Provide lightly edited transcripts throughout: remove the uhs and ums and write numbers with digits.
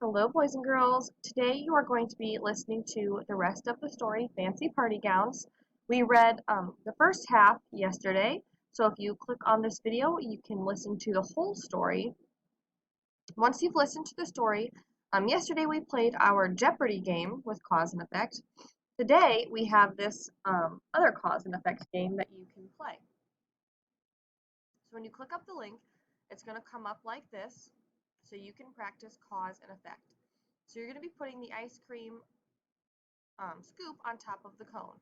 Hello, boys and girls. Today you are going to be listening to the rest of the story, Fancy Party Gowns. We read the first half yesterday, so if you click on this video, you can listen to the whole story. Once you've listened to the story, yesterday we played our Jeopardy game with cause and effect. Today we have this other cause and effect game that you can play. So when you click up the link, it's going to come up like this, so you can practice cause and effect. So you're going to be putting the ice cream scoop on top of the cone.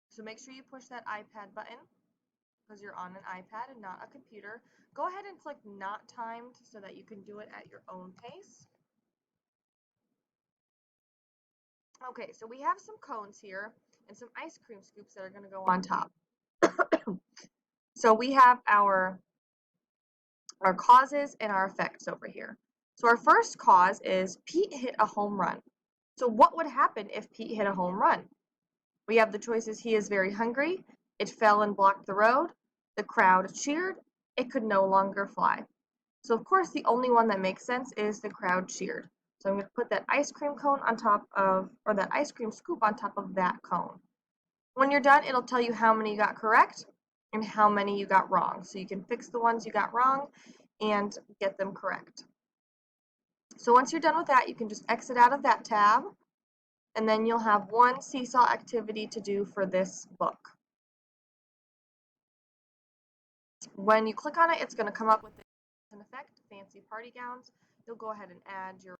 So make sure you push that iPad button because you're on an iPad and not a computer. Go ahead and click not timed so that you can do it at your own pace. Okay, so we have some cones here and some ice cream scoops that are going to go on top. So we have our causes and our effects over here. So our first cause is Pete hit a home run. So what would happen if Pete hit a home run? We have the choices: he is very hungry, it fell and blocked the road, the crowd cheered, it could no longer fly. So of course the only one that makes sense is the crowd cheered. So I'm going to put that ice cream cone on top of, or that ice cream scoop on top of that cone. When you're done, it'll tell you how many you got correct and how many you got wrong. So you can fix the ones you got wrong and get them correct. So once you're done with that, you can just exit out of that tab, and then you'll have one seesaw activity to do for this book. When you click on it, it's going to come up with an effect, Fancy Party Gowns. You'll go ahead and add your...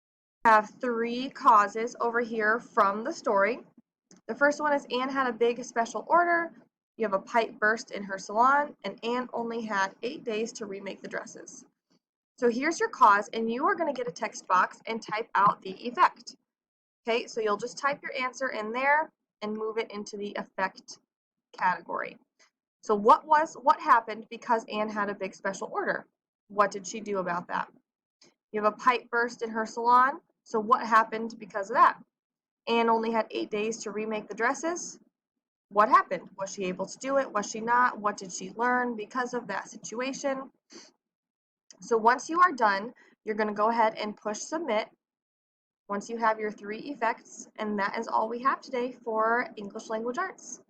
have three causes over here from the story. The first one is Anne had a big special order. You have a pipe burst in her salon, and Anne only had 8 days to remake the dresses. So here's your cause, and you are going to get a text box and type out the effect. Okay, so you'll just type your answer in there and move it into the effect category. So what happened because Anne had a big special order? What did she do about that? You have a pipe burst in her salon. So what happened because of that? Anne only had 8 days to remake the dresses. What happened? Was she able to do it? Was she not? What did she learn because of that situation? So once you are done, you're going to go ahead and push submit once you have your three effects, and that is all we have today for English Language Arts.